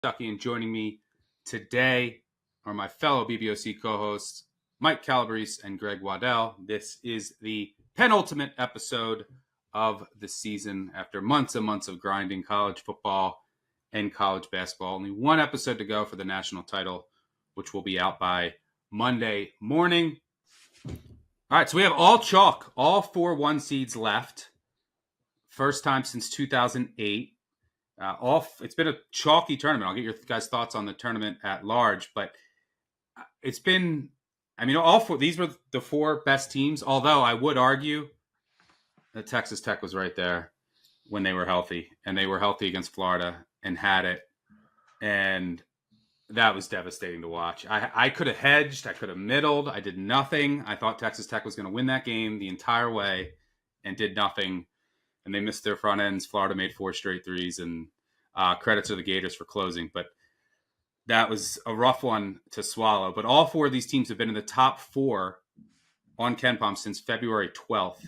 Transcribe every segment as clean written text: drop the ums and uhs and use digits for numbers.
Stuckey, and joining me today are my fellow BBOC co-hosts, Mike Calabrese and Greg Waddell. This is the penultimate episode of the season after months and months of grinding college football and college basketball. Only one episode to go for the national title, which will be out by Monday morning. All right, so we have all chalk, all 4 1 seeds left. First time since 2008. It's been a chalky tournament. I'll get your guys' thoughts on the tournament at large, but it's been, all 4, these were the 4 best teams, although I would argue that Texas Tech was right there when they were healthy, and they were healthy against Florida and had it, and that was devastating to watch. I could have hedged, I could have middled, I did nothing. I thought Texas Tech was going to win that game the entire way and did nothing. And they missed their front ends. Florida made 4 straight threes, and credit to the Gators for closing. But that was a rough one to swallow. But all 4 of these teams have been in the top 4 on KenPom since February 12th.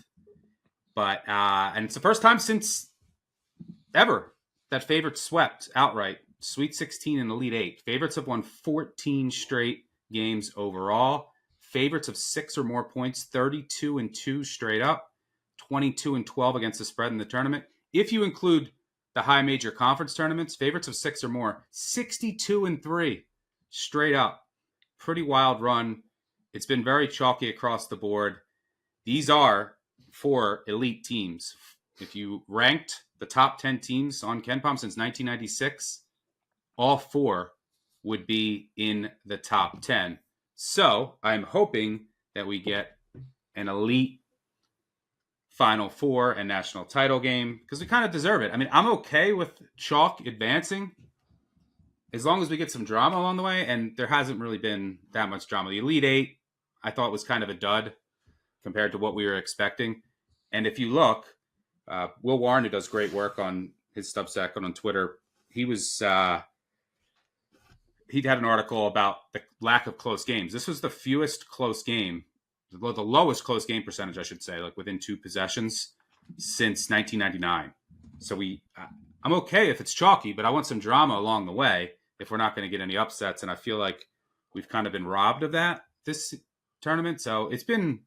But and it's the first time since ever that favorites swept outright. Sweet 16 and Elite 8. Favorites have won 14 straight games overall. Favorites of 6 or more points, 32-2 straight up. 22-12 against the spread in the tournament. If you include the high major conference tournaments, favorites of 6 or more, 62-3 straight up. Pretty wild run. It's been very chalky across the board. These are 4 elite teams. If you ranked the top 10 teams on KenPom since 1996, all 4 would be in the top 10. So I'm hoping that we get an elite Final Four and national title game, because we kind of deserve it. I'm okay with chalk advancing as long as we get some drama along the way, and there hasn't really been that much drama. The Elite 8, I thought, was kind of a dud compared to what we were expecting. And if you look, Will Warren, who does great work on his Substack and on Twitter, he'd had an article about the lack of close games. This was the fewest close game, the lowest close game percentage, I should say, like within 2 possessions since 1999. So I'm okay if it's chalky, but I want some drama along the way if we're not going to get any upsets. And I feel like we've kind of been robbed of that this tournament. So it's been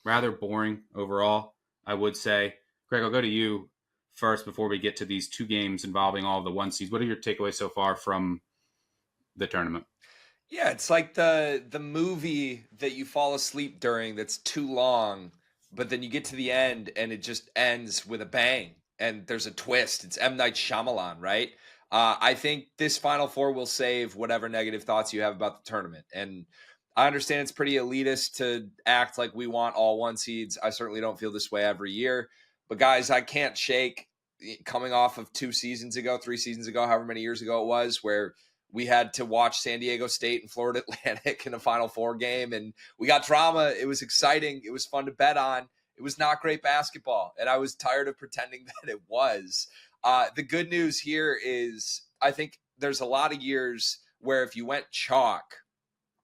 rather boring overall, I would say. Greg, I'll go to you first before we get to these 2 games involving all of the 1 seeds. What are your takeaways so far from the tournament? Yeah, it's like the movie that you fall asleep during that's too long, but then you get to the end and it just ends with a bang and there's a twist. It's M. Night Shyamalan, right? I think this Final Four will save whatever negative thoughts you have about the tournament. And I understand it's pretty elitist to act like we want all 1 seeds. I certainly don't feel this way every year. But guys, I can't shake coming off of 2 seasons ago, 3 seasons ago, however many years ago it was, where we had to watch San Diego State and Florida Atlantic in a Final Four game, and we got drama. It was exciting. It was fun to bet on. It was not great basketball, and I was tired of pretending that it was. The good news here is I think there's a lot of years where if you went chalk,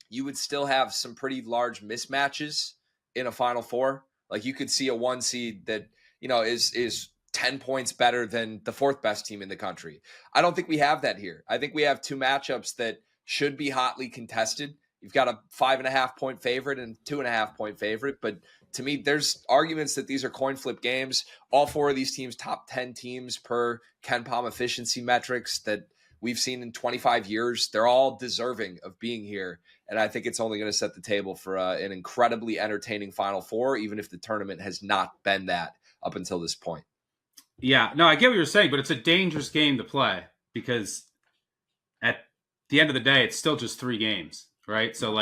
you would still have some pretty large mismatches in a Final Four. Like you could see a 1 seed that, is 10 points better than the 4th best team in the country. I don't think we have that here. I think we have 2 matchups that should be hotly contested. You've got a 5.5 point favorite and 2.5 point favorite. But to me, there's arguments that these are coin flip games. All 4 of these teams, top 10 teams per KenPom efficiency metrics that we've seen in 25 years. They're all deserving of being here. And I think it's only going to set the table for an incredibly entertaining Final Four, even if the tournament has not been that up until this point. Yeah, no, I get what you're saying, but it's a dangerous game to play because at the end of the day, it's still just 3 games, right? So,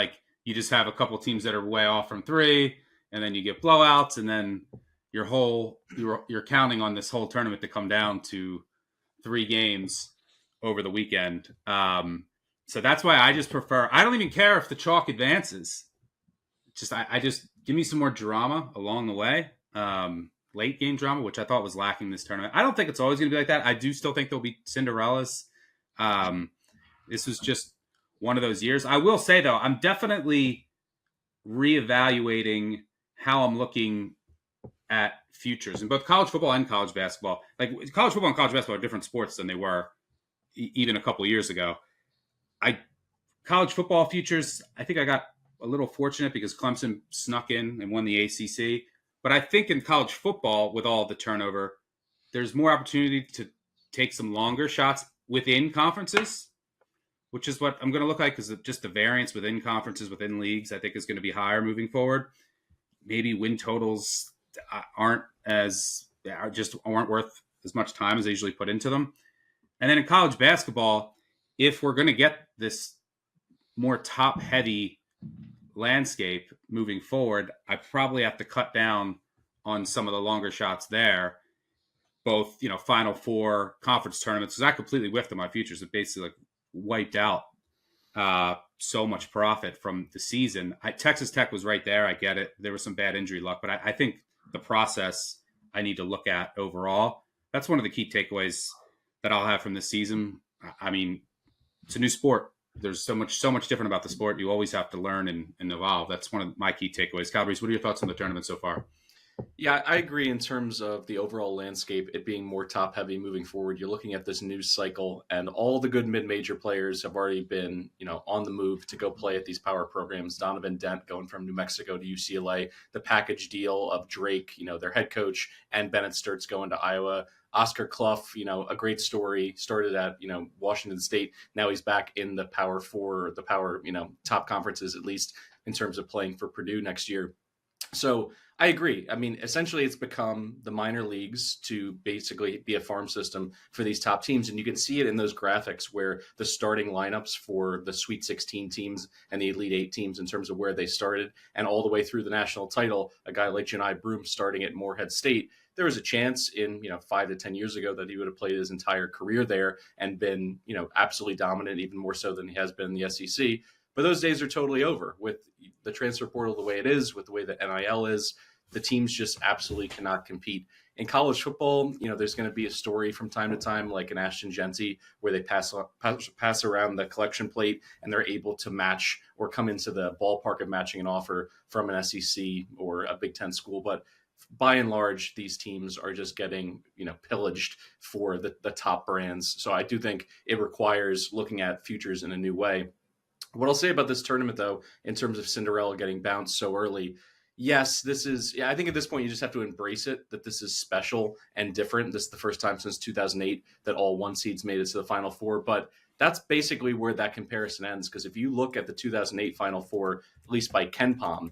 you just have a couple teams that are way off from 3, and then you get blowouts, and then you're counting on this whole tournament to come down to 3 games over the weekend. So that's why I just prefer. I don't even care if the chalk advances. I just give me some more drama along the way. Late game drama, which I thought was lacking this tournament. I don't think it's always going to be like that. I do still think there'll be Cinderellas. This was just one of those years. I will say, though, I'm definitely reevaluating how I'm looking at futures in both college football and college basketball. Like college football and college basketball are different sports than they were even a couple of years ago. College football futures, I think I got a little fortunate because Clemson snuck in and won the ACC. But I think in college football, with all the turnover, there's more opportunity to take some longer shots within conferences, which is what I'm going to look like, because just the variance within conferences, within leagues, I think is going to be higher moving forward. Maybe win totals aren't worth as much time as they usually put into them. And then in college basketball, if we're going to get this more top-heavy landscape moving forward, I probably have to cut down on some of the longer shots there, both, Final Four conference tournaments, because I completely whiffed on my futures. It basically wiped out so much profit from the season. Texas Tech was right there. I get it. There was some bad injury luck, but I think the process I need to look at overall. That's one of the key takeaways that I'll have from this season. I mean, it's a new sport. There's so much different about the sport. You always have to learn and evolve. That's one of my key takeaways. Calabrese, what are your thoughts on the tournament so far? Yeah, I agree in terms of the overall landscape, it being more top heavy moving forward. You're looking at this news cycle, and all the good mid-major players have already been, on the move to go play at these power programs. Donovan Dent going from New Mexico to UCLA, the package deal of Drake, their head coach, and Bennett Sturtz going to Iowa. Oscar Clough, a great story, started at, Washington State. Now he's back in the Power Four, the power, top conferences, at least in terms of playing for Purdue next year. So I agree. I mean, essentially it's become the minor leagues to basically be a farm system for these top teams. And you can see it in those graphics where the starting lineups for the Sweet 16 teams and the Elite 8 teams in terms of where they started, and all the way through the national title, a guy like Janai Broom starting at Morehead State, there was a chance in 5 to 10 years ago that he would have played his entire career there and been absolutely dominant, even more so than he has been in the SEC. But those days are totally over with the transfer portal the way it is, with the way that NIL is. The teams just absolutely cannot compete. In college football, there's going to be a story from time to time, like an Ashton Genty, where they pass around the collection plate and they're able to match or come into the ballpark of matching an offer from an SEC or a Big Ten school. But by and large, these teams are just getting, pillaged for the top brands. So I do think it requires looking at futures in a new way. What I'll say about this tournament, though, in terms of Cinderella getting bounced so early, yes, I think at this point you just have to embrace it, that this is special and different. This is the first time since 2008 that all one seeds made it to the Final Four. But that's basically where that comparison ends, because if you look at the 2008 Final Four, at least by KenPom,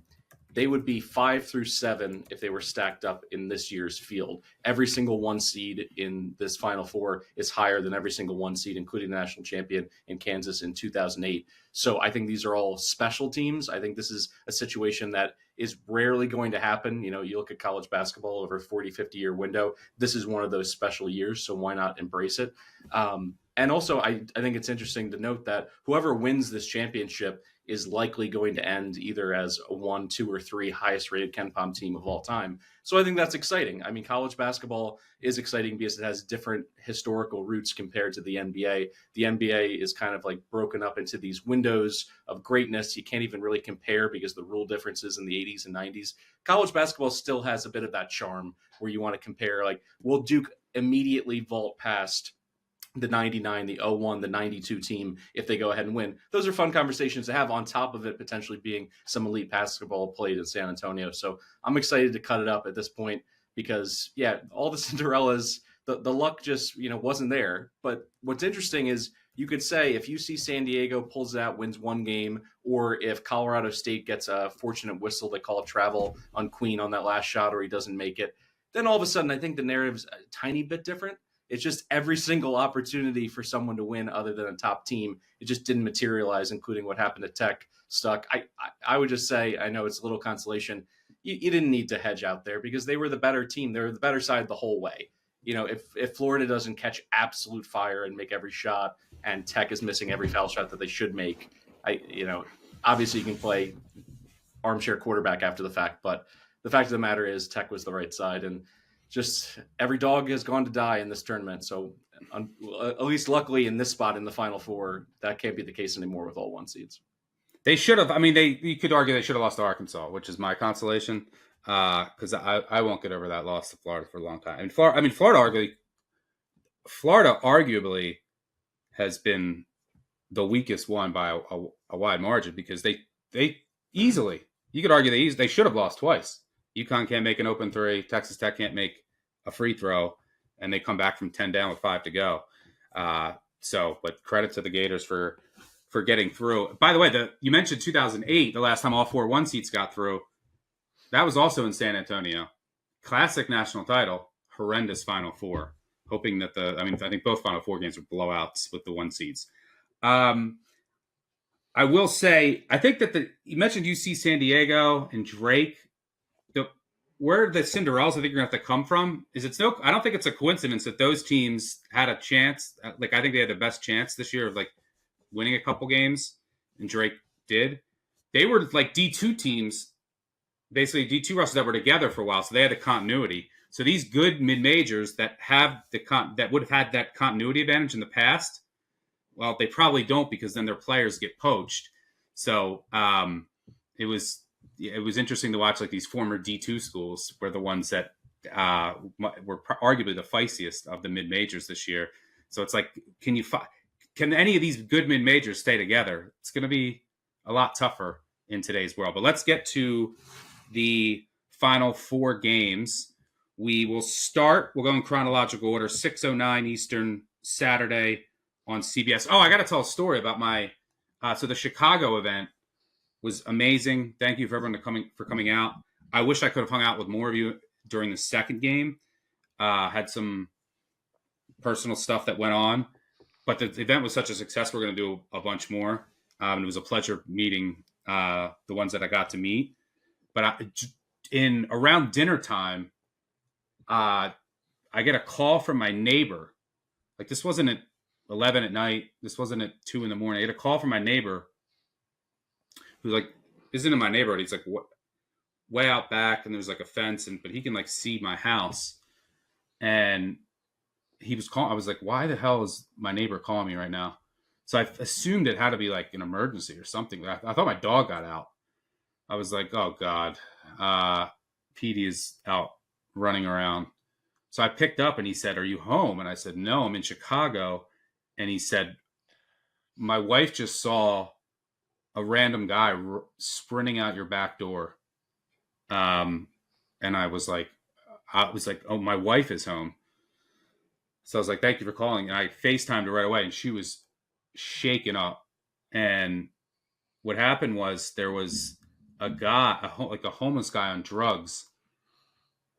they would be 5 through 7 if they were stacked up in this year's field. Every single one seed in this Final Four is higher than every single one seed, including the national champion in Kansas in 2008. So I think these are all special teams. I think this is a situation that is rarely going to happen. You look at college basketball over a 40, 50-year window. This is one of those special years, so why not embrace it? And also, I think it's interesting to note that whoever wins this championship is likely going to end either as a 1, 2, or 3 highest rated KenPom team of all time. So I think that's exciting. I mean, college basketball is exciting because it has different historical roots compared to the NBA. The NBA is kind of like broken up into these windows of greatness. You can't even really compare because the rule differences in the 80s and 90s. College basketball still has a bit of that charm where you want to compare, like, will Duke immediately vault past the 99, the 01, the 92 team if they go ahead and win? Those are fun conversations to have, on top of it potentially being some elite basketball played in San Antonio. So I'm excited to cut it up at this point because, all the Cinderellas, the luck just, wasn't there. But what's interesting is you could say if UC San Diego pulls it out, wins one game, or if Colorado State gets a fortunate whistle, they call it travel on Queen on that last shot, or he doesn't make it, then all of a sudden I think the narrative's a tiny bit different. It's just every single opportunity for someone to win other than a top team, it just didn't materialize, including what happened to Tech. Stuck. I would just say, I know it's a little consolation, you didn't need to hedge out there because they were the better team. They were the better side the whole way. If Florida doesn't catch absolute fire and make every shot, and Tech is missing every foul shot that they should make, obviously you can play armchair quarterback after the fact, but the fact of the matter is Tech was the right side, and just every dog has gone to die in this tournament. So at least luckily in this spot in the Final Four, that can't be the case anymore with all one seeds. They should have. I mean, you could argue they should have lost to Arkansas, which is my consolation, because I won't get over that loss to Florida for a long time. Florida arguably has been the weakest one by a wide margin because they easily, you could argue they should have lost twice. UConn can't make an open three. Texas Tech can't make a free throw, and they come back from 10 down with 5 to go. But credit to the Gators for getting through. By the way, you mentioned 2008, the last time all 4 1 seeds got through. That was also in San Antonio. Classic national title, horrendous Final Four. Hoping that I think both Final Four games were blowouts with the 1 seeds. I will say, I think that you mentioned UC San Diego and Drake. Where the Cinderellas I think you're going to have to come from is I don't think it's a coincidence that those teams had a chance. Like, I think they had the best chance this year of like winning a couple games, and Drake did. They were like D2 teams, basically D2 rosters that were together for a while, so they had the continuity. So these good mid-majors that have that would have had that continuity advantage in the past, well, they probably don't because then their players get poached. So it was interesting to watch like these former D2 schools were the ones that were arguably the feistiest of the mid-majors this year. So it's like, can any of these good mid-majors stay together? It's going to be a lot tougher in today's world. But let's get to the Final 4 games. We'll go in chronological order, 6:09 Eastern, Saturday on CBS. Oh, I got to tell a story about so the Chicago event was amazing. Thank you for everyone for coming out. I wish I could have hung out with more of you during the second game. Had some personal stuff that went on, but the event was such a success. We're going to do a bunch more. And it was a pleasure meeting the ones that I got to meet. But around dinner time, I get a call from my neighbor. Like, this wasn't at 11 at night. This wasn't at 2 in the morning. I get a call from my neighbor who's like, isn't in my neighborhood. He's like way out back, and there's like a fence, but he can like see my house. And he was calling. I was like, why the hell is my neighbor calling me right now? So I assumed it had to be like an emergency or something. I thought my dog got out. I was like, oh God, Petey is out running around. So I picked up and he said, are you home? And I said, no, I'm in Chicago. And he said, my wife just saw a random guy sprinting out your back door. And I was like, oh, my wife is home. So I was like, thank you for calling. And I FaceTimed her right away, and she was shaken up. And what happened was there was a guy, like a homeless guy on drugs,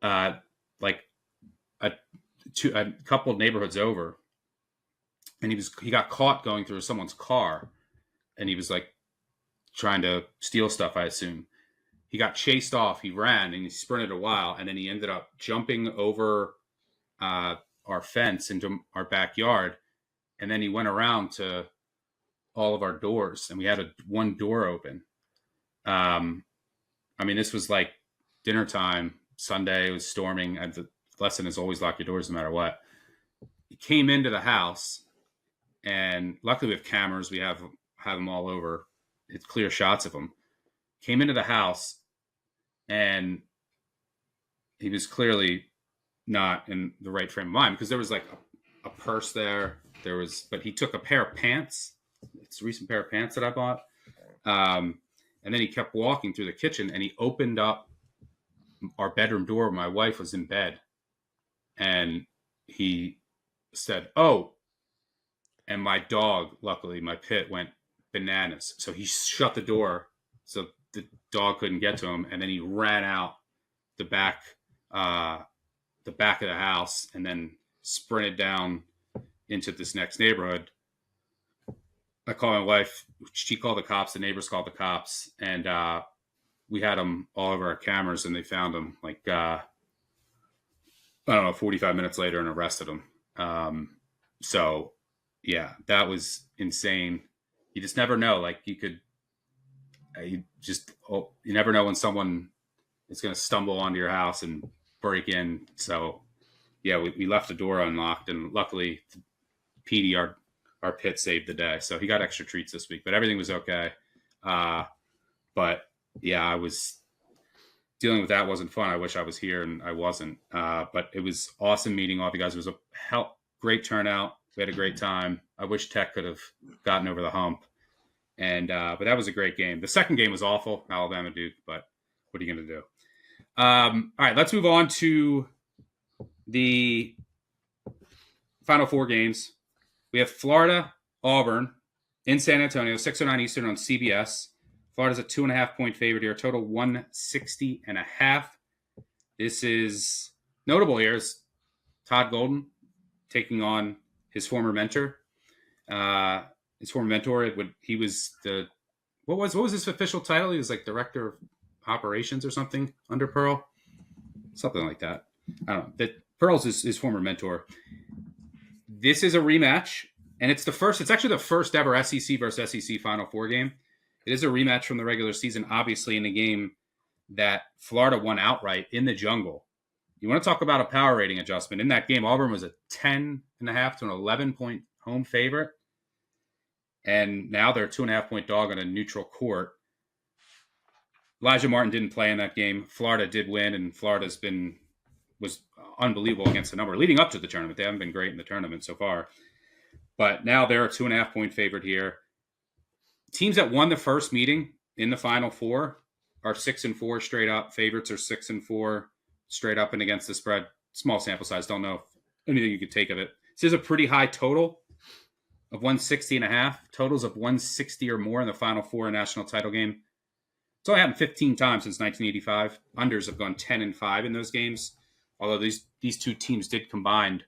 like a couple of neighborhoods over. And he got caught going through someone's car, and he was like trying to steal stuff, I assume. He got chased off. He ran and he sprinted a while, and then he ended up jumping over our fence into our backyard. And then he went around to all of our doors, and we had one door open. I mean, this was like dinner time, Sunday. It was storming. And the lesson is always lock your doors no matter what. He came into the house, and luckily we have cameras. We have them all over. It's clear shots of him. Came into the house, and he was clearly not in the right frame of mind because there was like a purse there. But he took a pair of pants. It's a recent pair of pants that I bought. And then he kept walking through the kitchen, and he opened up our bedroom door. My wife was in bed, and he said, oh, and my dog, luckily my Pit, went bananas. So he shut the door so the dog couldn't get to him. And then he ran out the back of the house and then sprinted down into this next neighborhood. I called my wife. She called the cops. The neighbors called the cops, and we had them all over our cameras, and they found him like, I don't know, 45 minutes later and arrested him. So yeah, that was insane. You just never know. Like you never know when someone is going to stumble onto your house and break in. So yeah, we left the door unlocked, and luckily Petey, our Pit, saved the day. So he got extra treats this week, but everything was okay. But yeah, I was dealing with that. Wasn't fun. I wish I was here, and I wasn't. But it was awesome meeting all of you guys. It was a great turnout. We had a great time. I wish Tech could have gotten over the hump. And but that was a great game. The second game was awful, Alabama Duke, but what are you going to do? All right, let's move on to the Final Four games. We have Florida, Auburn in San Antonio, 6:09 Eastern on CBS. Florida's a 2.5-point favorite here, total 160.5. This is notable here is Todd Golden taking on his former mentor. He was the what was his official title? He was like director of operations or something under Pearl, something like that. I don't know. That Pearl's his former mentor. This is a rematch, and it's actually the first ever SEC versus SEC Final Four game. It is a rematch from the regular season, obviously in a game that Florida won outright in the jungle. You want to talk about a power rating adjustment. In that game, Auburn was a 10.5 to an 11-point home favorite. And now they're a 2.5-point dog on a neutral court. Elijah Martin didn't play in that game. Florida did win, and Florida's was unbelievable against the number. Leading up to the tournament, they haven't been great in the tournament so far. But now they're a 2.5-point favorite here. Teams that won the first meeting in the Final Four are 6-4 straight up. Favorites are 6-4 straight up and against the spread. Small sample size. Don't know if anything you could take of it. This is a pretty high total of 160.5. Totals of 160 or more in the Final Four national title game. It's only happened 15 times since 1985. Unders have gone 10-5 in those games. Although these two teams did combine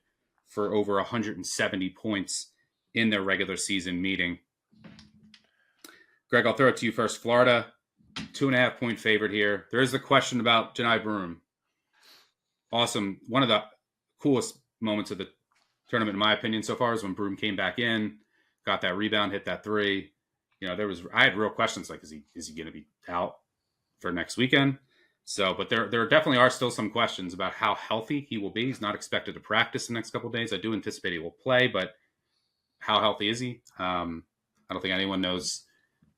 for over 170 points in their regular season meeting. Greg, I'll throw it to you first. Florida, 2.5-point favorite here. There is the question about Janai Broome. Awesome. One of the coolest moments of the tournament, in my opinion, so far is when Broome came back in, got that rebound, hit that three. You know, I had real questions like, is he going to be out for next weekend? So, but there definitely are still some questions about how healthy he will be. He's not expected to practice the next couple of days. I do anticipate he will play, but how healthy is he? I don't think anyone knows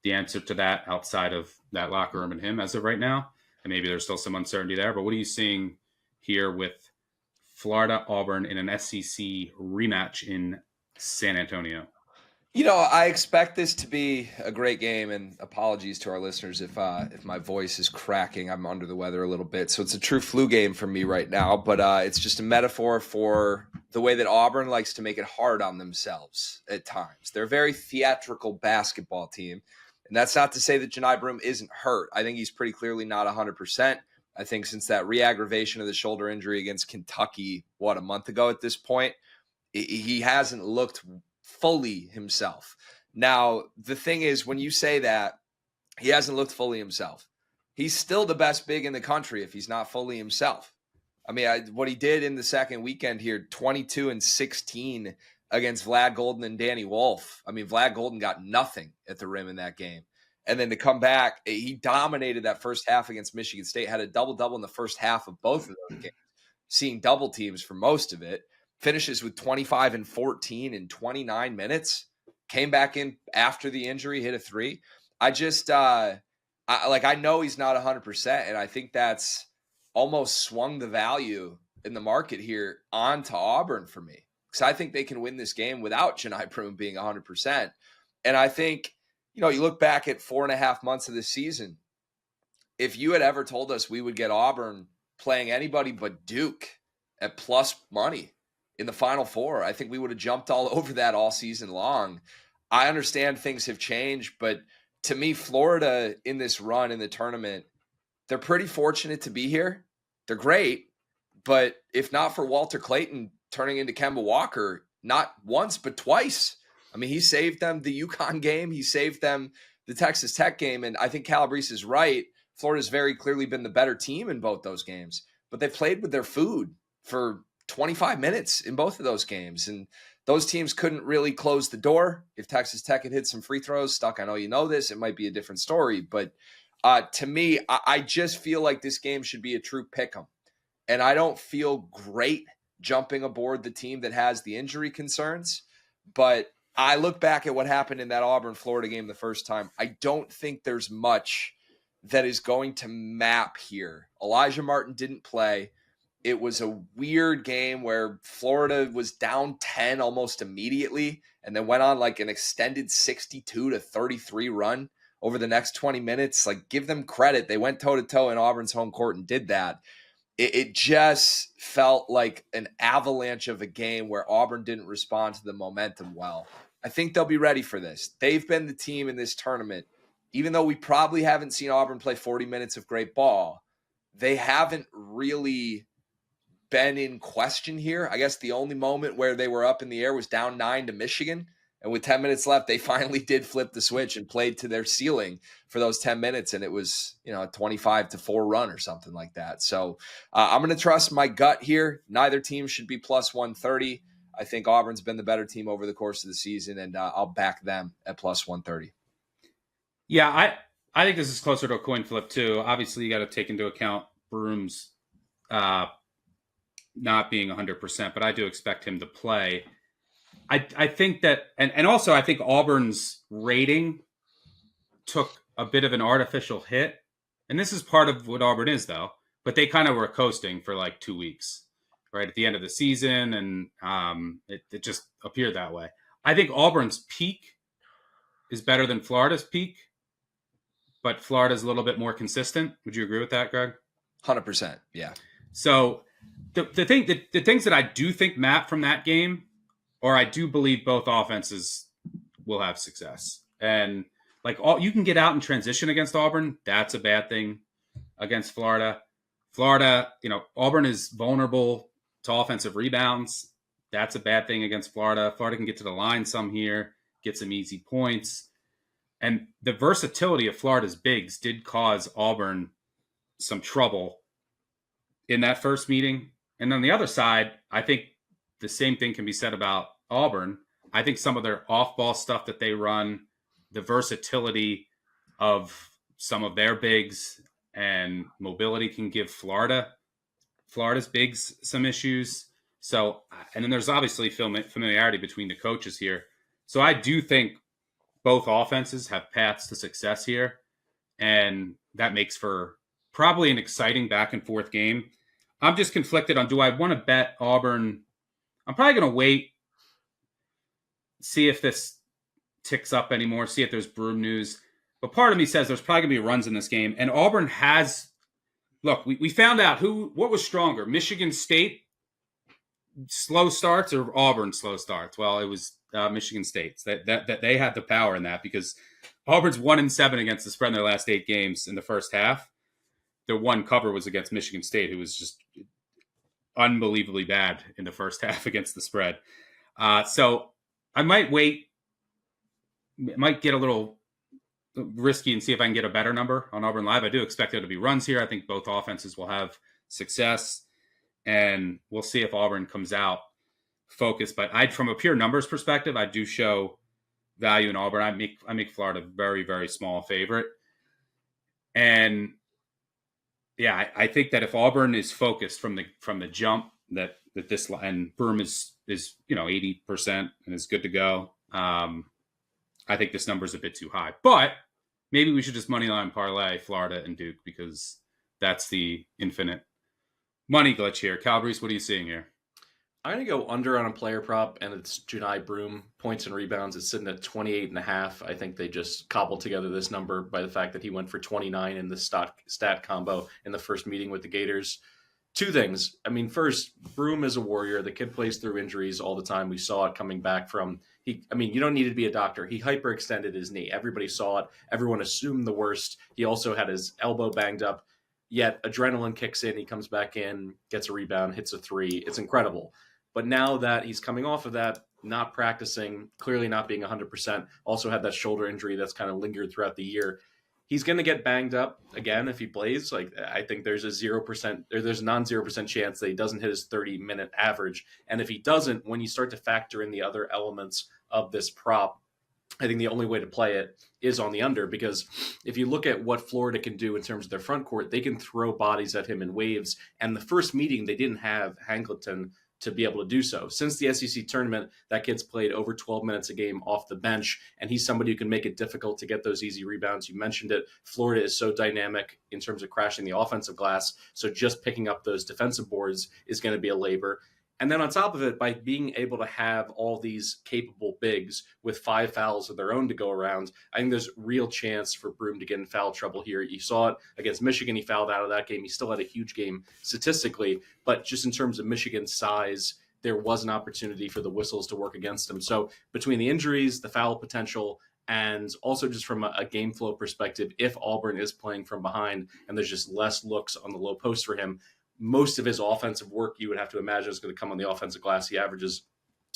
the answer to that outside of that locker room and him as of right now. And maybe there's still some uncertainty there. But what are you seeing here with Florida Auburn in an SEC rematch in San Antonio? You know, I expect this to be a great game, and apologies to our listeners if my voice is cracking. I'm under the weather a little bit, so it's a true flu game for me right now, but it's just a metaphor for the way that Auburn likes to make it hard on themselves at times. They're a very theatrical basketball team, and that's not to say that Janai Broome isn't hurt. I think he's pretty clearly not 100%. I think since that re-aggravation of the shoulder injury against Kentucky, a month ago at this point, he hasn't looked fully himself. Now, the thing is, when you say that, he hasn't looked fully himself. He's still the best big in the country if he's not fully himself. I mean, what he did in the second weekend here, 22-16 against Vlad Golden and Danny Wolf. I mean, Vlad Golden got nothing at the rim in that game. And then to come back, he dominated that first half against Michigan State, had a double-double in the first half of both of those games, seeing double teams for most of it. Finishes with 25 and 14 in 29 minutes. Came back in after the injury, hit a three. I just, I know he's not 100%, and I think that's almost swung the value in the market here onto Auburn for me. Because I think they can win this game without Janai Broome being 100%. And I think, you know, you look back at 4.5 months of this season, if you had ever told us we would get Auburn playing anybody but Duke at plus money in the Final Four, I think we would have jumped all over that all season long. I understand things have changed, but to me, Florida in this run in the tournament, they're pretty fortunate to be here. They're great, but if not for Walter Clayton turning into Kemba Walker, not once, but twice. I mean, he saved them the UConn game. He saved them the Texas Tech game. And I think Calabrese is right. Florida's very clearly been the better team in both those games, but they played with their food for 25 minutes in both of those games. And those teams couldn't really close the door. If Texas Tech had hit some free throws, Stuck, I know you know this, it might be a different story. But to me, I just feel like this game should be a true pick'em. And I don't feel great jumping aboard the team that has the injury concerns. But I look back at what happened in that Auburn-Florida game the first time. I don't think there's much that is going to map here. Elijah Martin didn't play. It was a weird game where Florida was down 10 almost immediately and then went on like an extended 62-33 run over the next 20 minutes. Like, give them credit. They went toe-to-toe in Auburn's home court and did that. It just felt like an avalanche of a game where Auburn didn't respond to the momentum well. I think they'll be ready for this. They've been the team in this tournament. Even though we probably haven't seen Auburn play 40 minutes of great ball, they haven't really been in question here. I guess the only moment where they were up in the air was down 9 to Michigan. And with 10 minutes left, they finally did flip the switch and played to their ceiling for those 10 minutes. And it was, a 25-4 run or something like that. So I'm going to trust my gut here. Neither team should be plus 130. I think Auburn's been the better team over the course of the season, and I'll back them at plus 130. Yeah, I think this is closer to a coin flip too. Obviously, you got to take into account Broom's not being 100%, but I do expect him to play. I think that, and also I think Auburn's rating took a bit of an artificial hit. And this is part of what Auburn is, though. But they kind of were coasting for like 2 weeks, right at the end of the season. And it just appeared that way. I think Auburn's peak is better than Florida's peak, but Florida's a little bit more consistent. Would you agree with that, Greg? 100%. Yeah. So the things that I do think map from that game, or I do believe both offenses will have success. And like you can get out and transition against Auburn. That's a bad thing against Florida. Auburn is vulnerable to offensive rebounds. That's a bad thing against Florida. Florida can get to the line some here, get some easy points. And the versatility of Florida's bigs did cause Auburn some trouble in that first meeting. And on the other side, I think the same thing can be said about Auburn. I think some of their off-ball stuff that they run, the versatility of some of their bigs and mobility can give Florida's bigs some issues. So, and then there's obviously familiarity between the coaches here. So I do think both offenses have paths to success here. And that makes for probably an exciting back and forth game. I'm just conflicted on, do I want to bet Auburn? I'm probably going to wait, see if this ticks up anymore, see if there's Broom news. But part of me says there's probably going to be runs in this game. And Auburn has, look, we found out what was stronger, Michigan State slow starts or Auburn slow starts. Well, it was Michigan State's. That they had the power in that, because Auburn's 1-7 against the spread in their last 8 games in the first half. Their one cover was against Michigan State, who was just unbelievably bad in the first half against the spread. So I might wait. It might get a little risky and see if I can get a better number on Auburn Live. I do expect there to be runs here. I think both offenses will have success, and we'll see if Auburn comes out focused. But from a pure numbers perspective, I do show value in Auburn. I make Florida very, very small favorite. And yeah, I think that if Auburn is focused from the jump, that this, and Broom is 80% and is good to go. I think this number is a bit too high, but maybe we should just moneyline parlay Florida and Duke, because that's the infinite money glitch here. Calabrese, what are you seeing here? I'm going to go under on a player prop, and it's Janai Broom. Points and rebounds, it's sitting at 28.5. I think they just cobbled together this number by the fact that he went for 29 in the stat combo in the first meeting with the Gators. 2 things. I mean, first, Broom is a warrior. The kid plays through injuries all the time. We saw it coming back from you don't need to be a doctor. He hyperextended his knee. Everybody saw it. Everyone assumed the worst. He also had his elbow banged up. Yet adrenaline kicks in. He comes back in, gets a rebound, hits a 3. It's incredible. But now that he's coming off of that, not practicing, clearly not being 100%, also had that shoulder injury that's kind of lingered throughout the year. He's going to get banged up again if he plays. Like, I think there's a 0% or there's a non-0% chance that he doesn't hit his 30-minute average. And if he doesn't, when you start to factor in the other elements of this prop, I think the only way to play it is on the under, because if you look at what Florida can do in terms of their front court, they can throw bodies at him in waves. And the first meeting, they didn't have Hankleton to be able to do so. Since the SEC tournament, that kid's played over 12 minutes a game off the bench, and he's somebody who can make it difficult to get those easy rebounds. You mentioned it. Florida is so dynamic in terms of crashing the offensive glass, so just picking up those defensive boards is going to be a labor. And then on top of it, by being able to have all these capable bigs with 5 fouls of their own to go around, I think there's real chance for Broome to get in foul trouble here. You saw it against Michigan. He fouled out of that game. He still had a huge game statistically, but just in terms of Michigan's size, there was an opportunity for the whistles to work against him. So between the injuries, the foul potential, and also just from a game flow perspective, if Auburn is playing from behind and there's just less looks on the low post for him, most of his offensive work, you would have to imagine, is going to come on the offensive glass. He averages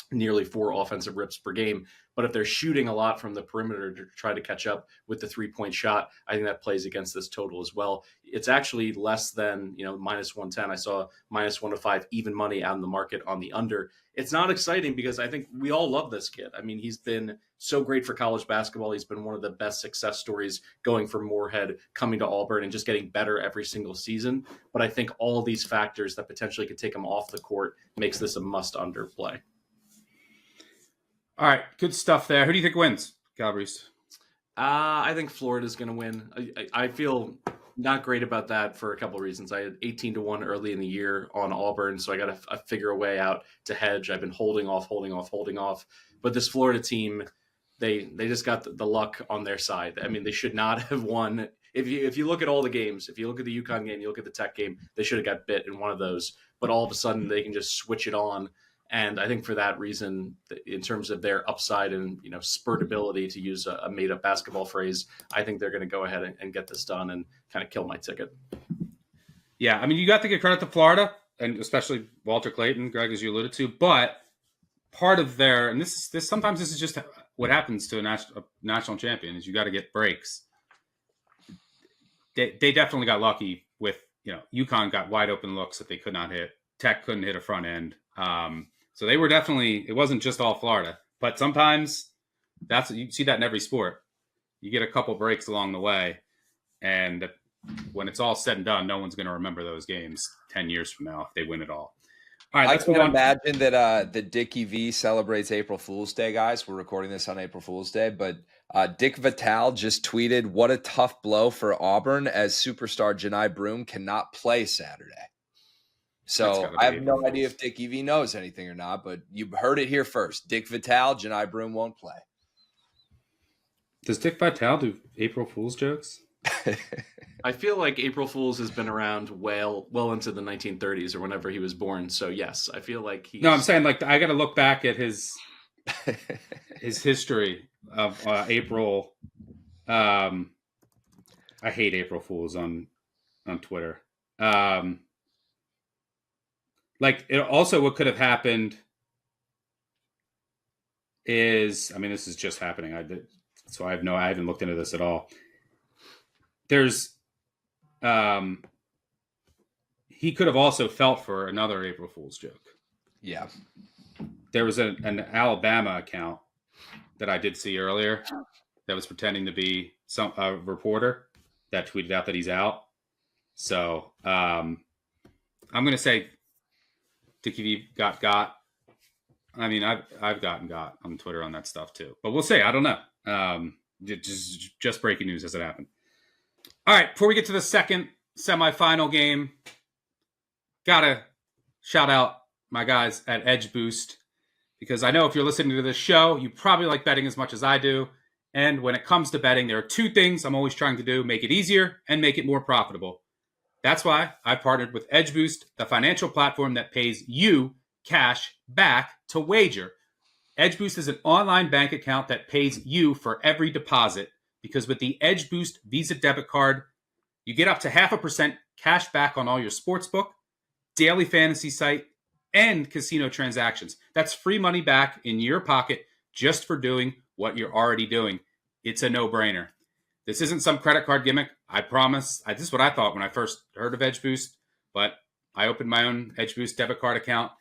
nearly 4 offensive rips per game. But if they're shooting a lot from the perimeter to try to catch up with the 3-point shot, I think that plays against this total as well. It's actually less than, minus 110. I saw minus 105 even money out in the market on the under. It's not exciting because I think we all love this kid. I mean, he's been so great for college basketball. He's been one of the best success stories going from Moorhead, coming to Auburn, and just getting better every single season. But I think all these factors that potentially could take him off the court makes this a must-under play. All right, good stuff there. Who do you think wins, Calabrese? I think Florida's going to win. I feel not great about that for a couple of reasons. I had 18-1 early in the year on Auburn, so I got to figure a way out to hedge. I've been holding off. But this Florida team, they just got the luck on their side. I mean, they should not have won. If you look at all the games, if you look at the UConn game, you look at the Tech game, they should have got bit in one of those. But all of a sudden, they can just switch it on. And I think for that reason, in terms of their upside and spurtability, to use a made-up basketball phrase, I think they're going to go ahead and get this done and kind of kill my ticket. Yeah, I mean, you got to give credit to Florida, and especially Walter Clayton, Greg, as you alluded to. But part of their, and this sometimes this is just what happens to a national champion, is you got to get breaks. They definitely got lucky with, UConn got wide open looks that they could not hit. Tech couldn't hit a front end. So they were definitely, it wasn't just all Florida, but sometimes you see that in every sport. You get a couple breaks along the way, and when it's all said and done, no one's going to remember those games 10 years from now if they win it all. All right, I can imagine that Dickie V celebrates April Fool's Day, guys. We're recording this on April Fool's Day, but Dick Vitale just tweeted, "What a tough blow for Auburn as superstar Janai Broome cannot play Saturday." So I have no idea if Dick EV knows anything or not, but you heard it here first. Dick Vitale, Janai Broome won't play. Does Dick Vitale do April Fool's jokes? I feel like April Fool's has been around well into the 1930s or whenever he was born. So yes, I feel like he's... No, I'm saying I got to look back at his history of April. I hate April Fool's on Twitter. What could have happened is, I mean, this is just happening. I haven't looked into this at all. There's, he could have also felt for another April Fool's joke. Yeah. There was an Alabama account that I did see earlier that was pretending to be a reporter that tweeted out that he's out. So, I'm going to say, Dickie V got. I mean, I've gotten on Twitter on that stuff too, but we'll see. I don't know. Just breaking news as it happened. All right, before we get to the second semifinal game, gotta shout out my guys at Edgeboost, because I know if you're listening to this show, you probably like betting as much as I do. And when it comes to betting, there are 2 things I'm always trying to do: make it easier and make it more profitable. That's why I partnered with Edgeboost, the financial platform that pays you cash back to wager. Edgeboost is an online bank account that pays you for every deposit, because with the Edgeboost Visa debit card, you get up to 0.5% cash back on all your sportsbook, daily fantasy site, and casino transactions. That's free money back in your pocket just for doing what you're already doing. It's a no-brainer. This isn't some credit card gimmick. I promise. This is what I thought when I first heard of Edgeboost, but I opened my own Edgeboost debit card account,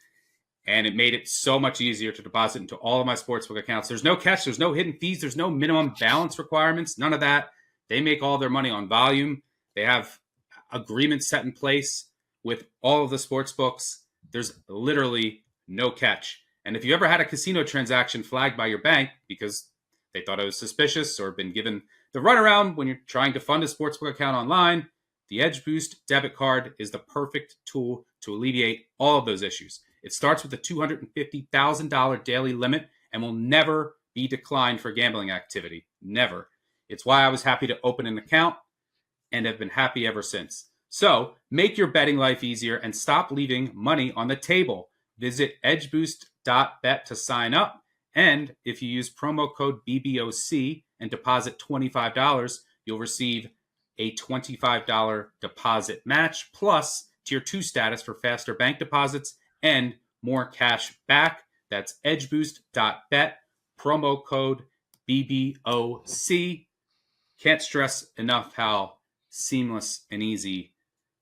and it made it so much easier to deposit into all of my sportsbook accounts. There's no catch. There's no hidden fees. There's no minimum balance requirements. None of that. They make all their money on volume. They have agreements set in place with all of the sports books. There's literally no catch. And if you ever had a casino transaction flagged by your bank because they thought it was suspicious or been given the runaround when you're trying to fund a sportsbook account online, the Edgeboost debit card is the perfect tool to alleviate all of those issues. It starts with a $250,000 daily limit and will never be declined for gambling activity. Never. It's why I was happy to open an account and have been happy ever since. So make your betting life easier and stop leaving money on the table. Visit Edgeboost.bet to sign up. And if you use promo code BBOC and deposit $25, you'll receive a $25 deposit match plus Tier 2 status for faster bank deposits and more cash back. That's Edgeboost.bet, promo code BBOC. Can't stress enough how seamless and easy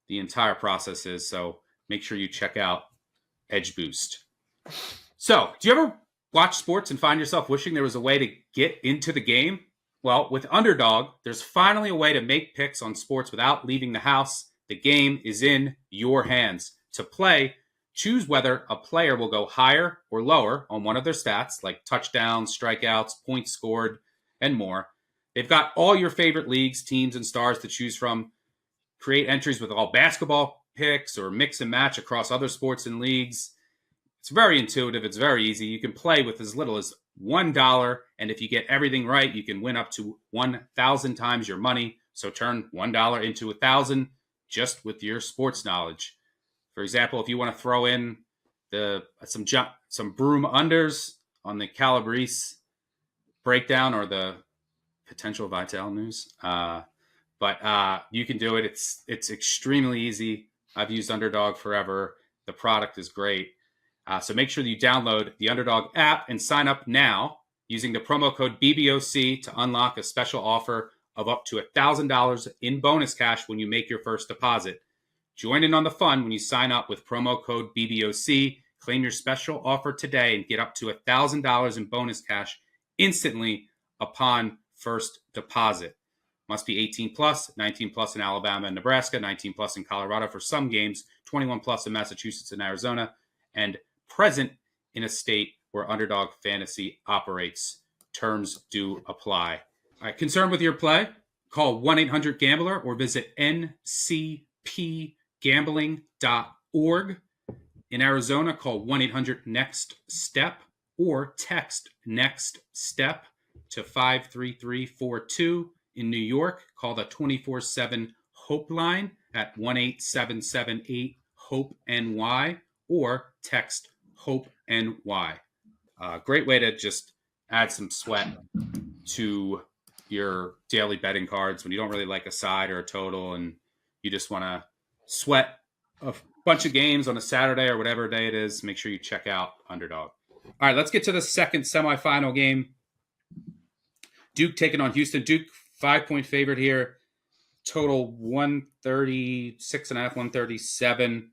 the entire process is. So make sure you check out Edgeboost. So, do you ever watch sports and find yourself wishing there was a way to get into the game? Well, with Underdog, there's finally a way to make picks on sports without leaving the house. The game is in your hands. To play, choose whether a player will go higher or lower on one of their stats, like touchdowns, strikeouts, points scored, and more. They've got all your favorite leagues, teams, and stars to choose from. Create entries with all basketball picks or mix and match across other sports and leagues. It's very intuitive. It's very easy. You can play with as little as $1, and if you get everything right, you can win up to 1,000 times your money. So turn $1 into 1,000 just with your sports knowledge. For example, if you want to throw in some broom unders on the Calabrese breakdown or the potential Vital news, but you can do it. It's extremely easy. I've used Underdog forever. The product is great. So make sure that you download the Underdog app and sign up now using the promo code BBOC to unlock a special offer of up to $1,000 in bonus cash when you make your first deposit. Join in on the fun when you sign up with promo code BBOC. Claim your special offer today and get up to $1,000 in bonus cash instantly upon first deposit. Must be 18 plus, 19 plus in Alabama and Nebraska, 19 plus in Colorado for some games, 21 plus in Massachusetts and Arizona, and present in a state where Underdog Fantasy operates. Terms do apply. All right, concerned with your play? Call 1-800-GAMBLER or visit ncpgambling.org. In Arizona, call 1-800-NEXT-STEP or text NEXT STEP to 53342. In New York, call the 24/7 HOPE line at 1-877-8-HOPE-NY or text HOPE-NY. Great way to just add some sweat to your daily betting cards when you don't really like a side or a total and you just want to sweat a bunch of games on a Saturday or whatever day it is. Make sure you check out Underdog. All right, let's get to the second semifinal game. Duke taking on Houston. Duke 5-point favorite here. Total 136.5, 137.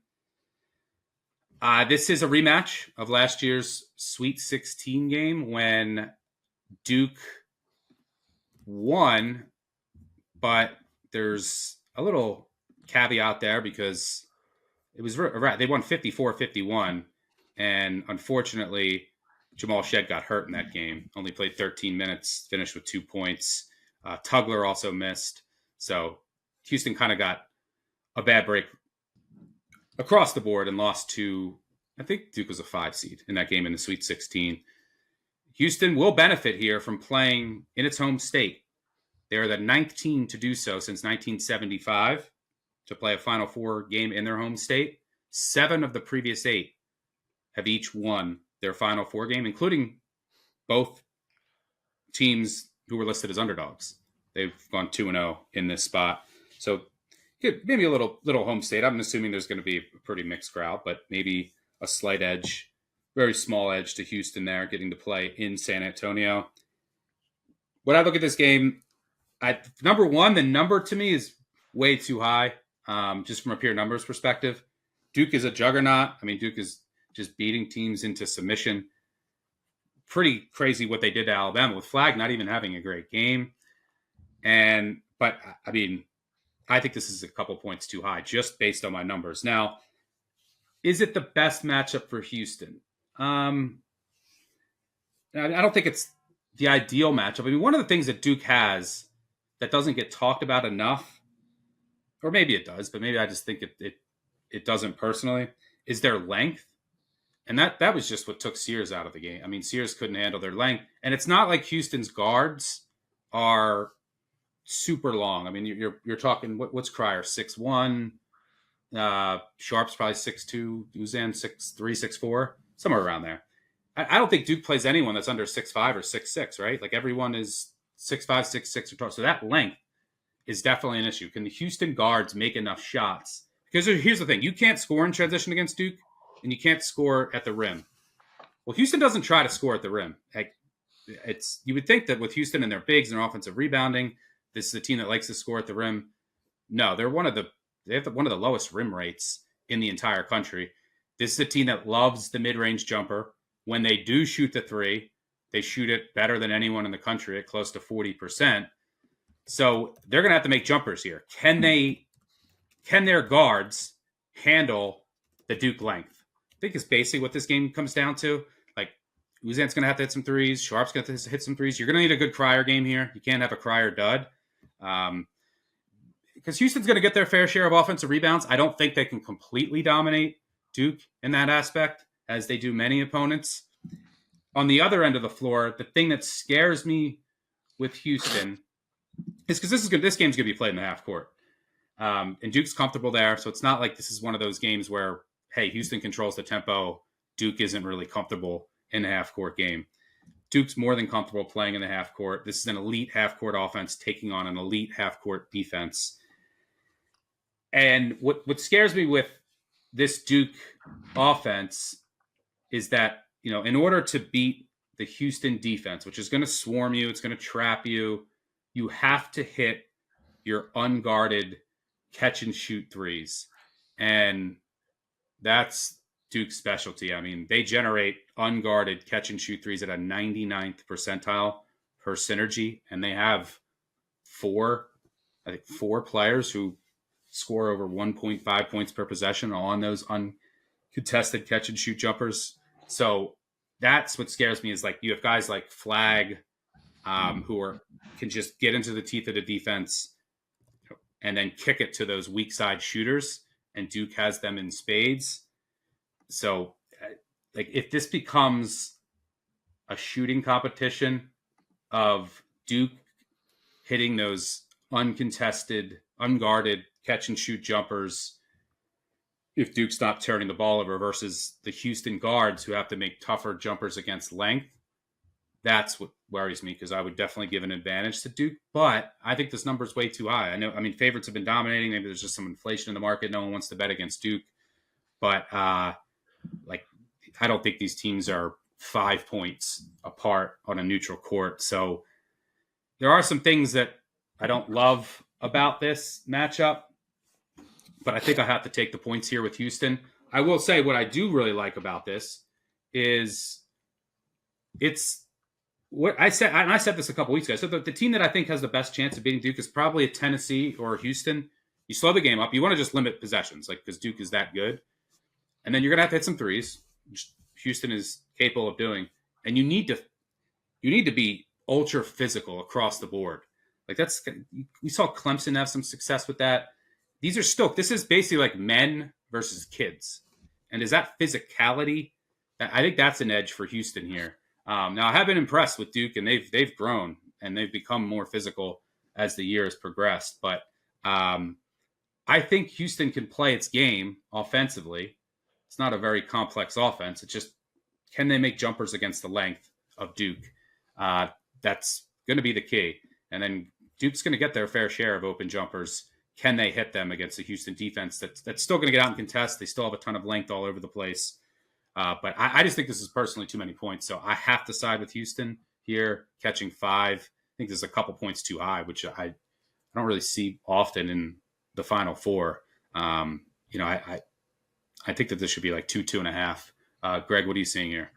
This is a rematch of last year's Sweet 16 game when Duke won, but there's a little caveat there because it was right. They won 54-51, and unfortunately, Jamal Shed got hurt in that game. Only played 13 minutes, finished with 2 points. Tugler also missed. So Houston kind of got a bad break across the board and lost to, I think Duke was a 5 seed in that game in the Sweet 16. Houston will benefit here from playing in its home state. They're the 9th team to do so since 1975 to play a Final Four game in their home state. 7 of the previous 8 have each won their Final Four game, including both teams who were listed as underdogs. They've gone 2-0 in this spot. So maybe a little home state. I'm assuming there's going to be a pretty mixed crowd, but maybe a slight edge, very small edge to Houston there, getting to play in San Antonio. When I look at this game, number one, the number to me is way too high, just from a pure numbers perspective. Duke is a juggernaut. I mean, Duke is just beating teams into submission. Pretty crazy what they did to Alabama with Flagg not even having a great game. But I mean, I think this is a couple points too high just based on my numbers. Now, is it the best matchup for Houston? I don't think it's the ideal matchup. I mean, one of the things that Duke has that doesn't get talked about enough, or maybe it does, but maybe I just think it doesn't personally, is their length. And that was just what took Sears out of the game. I mean, Sears couldn't handle their length. And it's not like Houston's guards are super long. I mean, you're talking, what's Cryer, 6'1", Sharp's probably 6'2", Uzan 6'3", 6'4", somewhere around there. I don't think Duke plays anyone that's under 6'5" or 6'6", right? Like everyone is 6'5", 6'6", or taller. So that length is definitely an issue. Can the Houston guards make enough shots? Because here's the thing. You can't score in transition against Duke, and you can't score at the rim. Well, Houston doesn't try to score at the rim. You would think that with Houston and their bigs and their offensive rebounding, this is a team that likes to score at the rim. No, they have one of the lowest rim rates in the entire country. This is a team that loves the mid-range jumper. When they do shoot the three, they shoot it better than anyone in the country at close to 40%. So they're going to have to make jumpers here. Can their guards handle the Duke length? I think it's basically what this game comes down to. Like, Uzan's going to have to hit some threes. Sharp's going to have to hit some threes. You're going to need a good Cryer game here. You can't have a Cryer dud. Because Houston's going to get their fair share of offensive rebounds. I don't think they can completely dominate Duke in that aspect, as they do many opponents. On the other end of the floor, the thing that scares me with Houston is because this game's going to be played in the half court. And Duke's comfortable there, so it's not like this is one of those games where, hey, Houston controls the tempo. Duke isn't really comfortable in the half court game. Duke's more than comfortable playing in the half court. This is an elite half court offense taking on an elite half court defense. And what scares me with this Duke offense is that, in order to beat the Houston defense, which is going to swarm you, it's going to trap you, you have to hit your unguarded catch and shoot threes. And that's Duke's specialty. I mean, they generate unguarded catch and shoot threes at a 99th percentile per synergy. And they have four players who score over 1.5 points per possession on those uncontested catch and shoot jumpers. So that's what scares me, is like you have guys like Flag who can just get into the teeth of the defense and then kick it to those weak side shooters, and Duke has them in spades. So like if this becomes a shooting competition of Duke hitting those uncontested, unguarded catch and shoot jumpers, if Duke's not turning the ball over, versus the Houston guards who have to make tougher jumpers against length, that's what worries me, because I would definitely give an advantage to Duke. But I think this number is way too high. I mean, favorites have been dominating. Maybe there's just some inflation in the market. No one wants to bet against Duke. But I don't think these teams are 5 points apart on a neutral court. So there are some things that I don't love about this matchup, but I think I have to take the points here with Houston. I will say what I do really like about this is it's what I said, and I said this a couple weeks ago. So the team that I think has the best chance of beating Duke is probably a Tennessee or a Houston. You slow the game up. You want to just limit possessions, because Duke is that good. And then you're going to have to hit some threes, which Houston is capable of doing. And you need to be ultra physical across the board. We saw Clemson have some success with that. This is basically like men versus kids. And is that physicality? I think that's an edge for Houston here. Now I have been impressed with Duke, and they've grown and they've become more physical as the year has progressed. But I think Houston can play its game offensively. It's not a very complex offense. It's just, can they make jumpers against the length of Duke? That's going to be the key. And then Duke's going to get their fair share of open jumpers. Can they hit them against the Houston defense that's still going to get out and contest? They still have a ton of length all over the place. But I just think this is personally too many points. So I have to side with Houston here, catching 5. I think there's a couple points too high, which I don't really see often in the Final Four. I think that this should be like 2.5. Greg, what are you seeing here?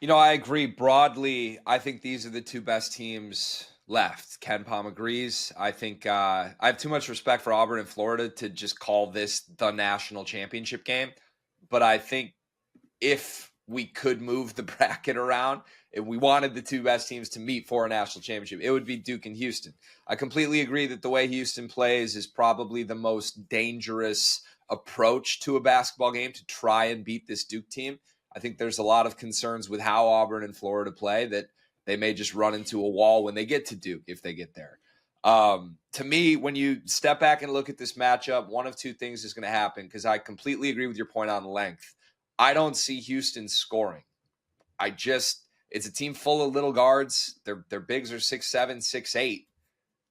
I agree broadly. I think these are the two best teams left. Ken Palm agrees. I think I have too much respect for Auburn and Florida to just call this the national championship game. But I think if we could move the bracket around, if we wanted the two best teams to meet for a national championship, it would be Duke and Houston. I completely agree that the way Houston plays is probably the most dangerous approach to a basketball game to try and beat this Duke team. I think there's a lot of concerns with how Auburn and Florida play that they may just run into a wall when they get to Duke if they get there. To me, when you step back and look at this matchup, one of two things is going to happen, because I completely agree with your point on length. I don't see Houston scoring. It's a team full of little guards. Their bigs are 6'7", 6'8".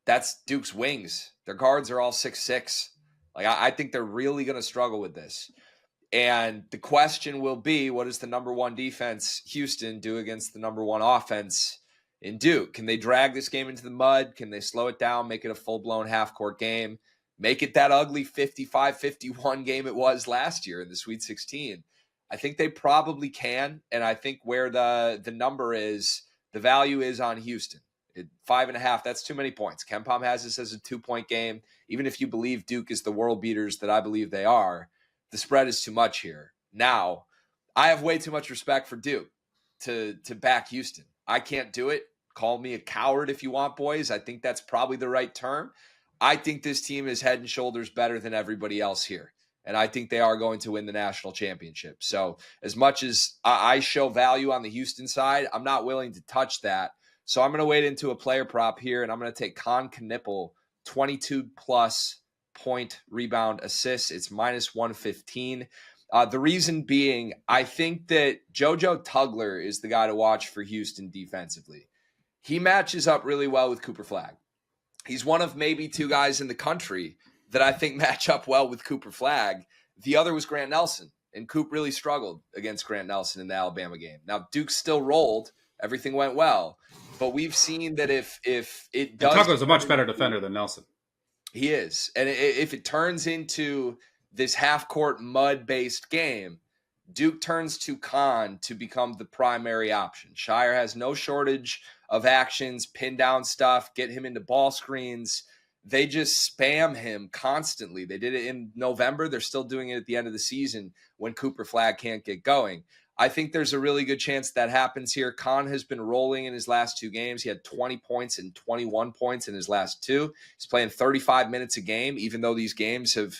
That's Duke's wings. Their guards are all 6'6". Like, I think they're really going to struggle with this. And the question will be, what does the number one defense, Houston, do against the number one offense in Duke? Can they drag this game into the mud? Can they slow it down, make it a full-blown half-court game, make it that ugly 55-51 game it was last year in the Sweet 16? I think they probably can, and I think where the number is, the value is on Houston. 5.5, that's too many points. KenPom has this as a 2-point game. Even if you believe Duke is the world beaters that I believe they are, the spread is too much here. Now, I have way too much respect for Duke to back Houston. I can't do it. Call me a coward if you want, boys. I think that's probably the right term. I think this team is head and shoulders better than everybody else here. And I think they are going to win the national championship. So as much as I show value on the Houston side, I'm not willing to touch that. So I'm going to wade into a player prop here, and I'm going to take Con Knippel, 22-plus point rebound assists. It's minus 115. The reason being, I think that JoJo Tugler is the guy to watch for Houston defensively. He matches up really well with Cooper Flagg. He's one of maybe two guys in the country that I think match up well with Cooper Flagg. The other was Grant Nelson, and Coop really struggled against Grant Nelson in the Alabama game. Now, Duke still rolled. Everything went well. But we've seen that if it does... Tugler's a much better defender than Nelson. He is. And if it turns into this half-court mud-based game, Duke turns to Khan to become the primary option. Shire has no shortage of actions, pin down stuff, get him into ball screens. They just spam him constantly. They did it in November. They're still doing it at the end of the season when Cooper Flagg can't get going. I think there's a really good chance that happens here. Khan has been rolling in his last two games. He had 20 points and 21 points in his last two. He's playing 35 minutes a game, even though these games have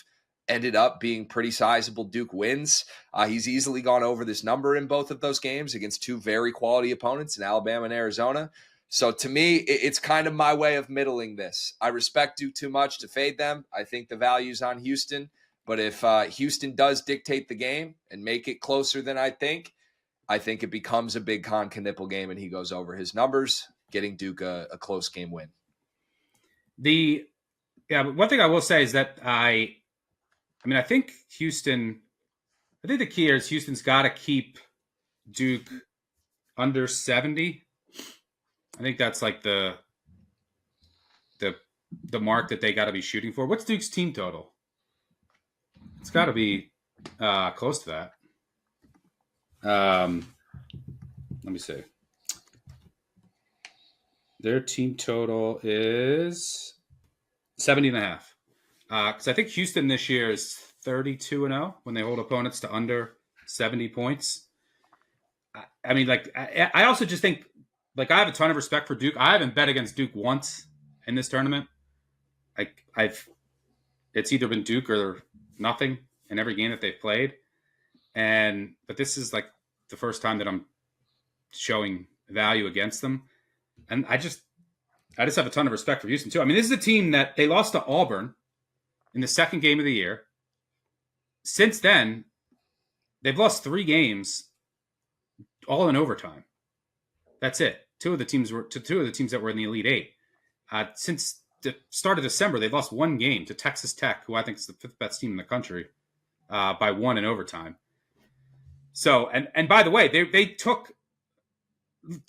ended up being pretty sizable Duke wins. He's easily gone over this number in both of those games against two very quality opponents in Alabama and Arizona. So to me, it's kind of my way of middling this. I respect Duke too much to fade them. I think the value's on Houston. But if Houston does dictate the game and make it closer than I think it becomes a big Con Knippel game, and he goes over his numbers, getting Duke a close game win. But one thing I will say is that I think Houston. I think the key here is Houston's got to keep Duke under 70. I think that's like the mark that they got to be shooting for. What's Duke's team total? It's got to be close to that. Let me see. Their team total is 70.5. Because I think Houston this year is 32-0 when they hold opponents to under 70 points. I also just think, I have a ton of respect for Duke. I haven't bet against Duke once in this tournament. It's either been Duke or nothing in every game that they've played. But this is like the first time that I'm showing value against them. And I just have a ton of respect for Houston too. This is a team that they lost to Auburn in the second game of the year. Since then, they've lost 3 games all in overtime. That's it. Two of the teams that were in the Elite Eight. Since the start of December, they've lost 1 game to Texas Tech, who I think is the 5th best team in the country, by 1 in overtime. So, and by the way, they talk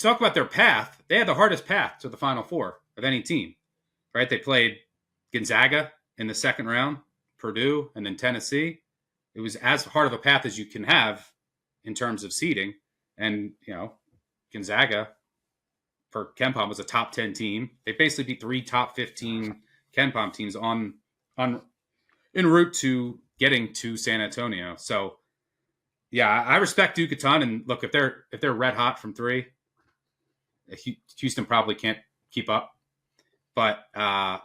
about their path. They had the hardest path to the Final Four of any team, right? They played Gonzaga in the second round, Purdue, and then Tennessee. It was as hard of a path as you can have in terms of seeding. And, Gonzaga for KenPom was a top 10 team. They basically beat 3 top 15 KenPom teams en route to getting to San Antonio. So, Yeah, I respect Duke a ton. And look, if they're red hot from three, Houston probably can't keep up. But I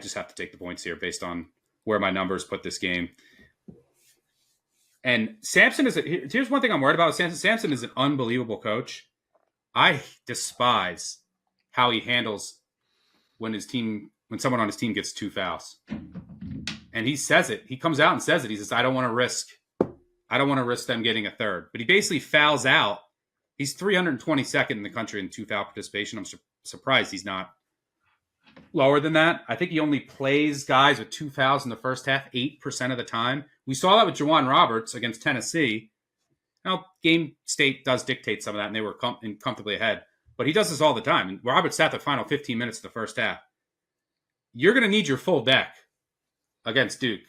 just have to take the points here based on where my numbers put this game. And Sampson here's one thing I'm worried about with Sampson. Sampson is an unbelievable coach. I despise how he handles when someone on his team gets 2 fouls. And he says it. He comes out and says it. He says, I don't want to risk them getting a third. But he basically fouls out. He's 322nd in the country in 2 foul participation. I'm surprised he's not lower than that. I think he only plays guys with 2 fouls in the first half 8% of the time. We saw that with Juwan Roberts against Tennessee. Now, Game State does dictate some of that, and they were comfortably ahead. But he does this all the time. And Roberts sat the final 15 minutes of the first half. You're going to need your full deck against Duke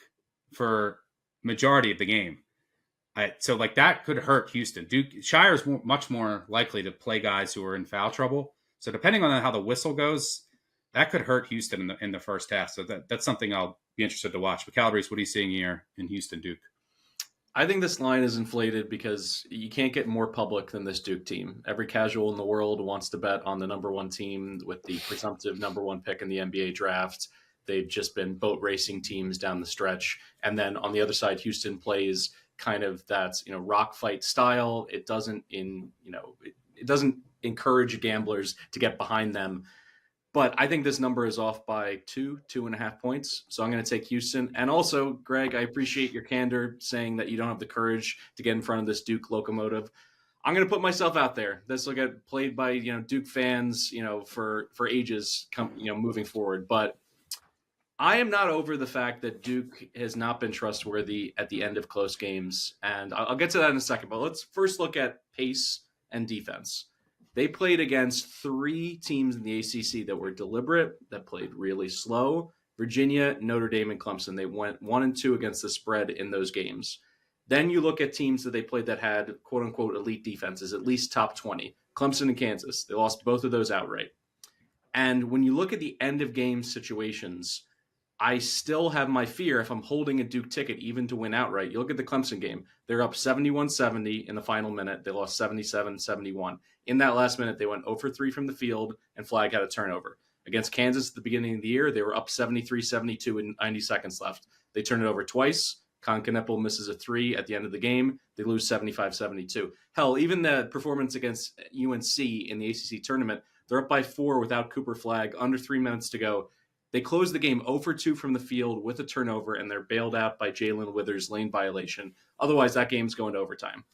for majority of the game. So that could hurt Houston. Shire is much more likely to play guys who are in foul trouble. So depending on how the whistle goes, that could hurt Houston in the first half. So that's something I'll be interested to watch. But Calabrese, what are you seeing here in Houston Duke? I think this line is inflated because you can't get more public than this Duke team. Every casual in the world wants to bet on the number one team with the presumptive number one pick in the NBA draft. They've just been boat racing teams down the stretch. And then on the other side, Houston plays kind of that, rock fight style. It doesn't it doesn't encourage gamblers to get behind them. But I think this number is off by 2.5 points. So I'm going to take Houston. And also, Greg, I appreciate your candor saying that you don't have the courage to get in front of this Duke locomotive. I'm going to put myself out there. This will get played by, Duke fans, for ages, moving forward. But I am not over the fact that Duke has not been trustworthy at the end of close games. And I'll get to that in a second. But let's first look at pace and defense. They played against 3 teams in the ACC that were deliberate, that played really slow. Virginia, Notre Dame, and Clemson. They went 1-2 against the spread in those games. Then you look at teams that they played that had quote-unquote elite defenses, at least top 20. Clemson and Kansas. They lost both of those outright. And when you look at the end-of-game situations, I still have my fear if I'm holding a Duke ticket even to win outright. You look at the Clemson game. They're up 71-70 in the final minute. They lost 77-71. In that last minute, they went 0 for 3 from the field, and Flagg had a turnover. Against Kansas at the beginning of the year, they were up 73-72 with 90 seconds left. They turn it over twice. Con Kneppel misses a 3 at the end of the game. They lose 75-72. Hell, even the performance against UNC in the ACC tournament, they're up by 4 without Cooper Flagg, under 3 minutes to go. They close the game 0 for 2 from the field with a turnover, and they're bailed out by Jalen Withers' lane violation. Otherwise, that game's going to overtime.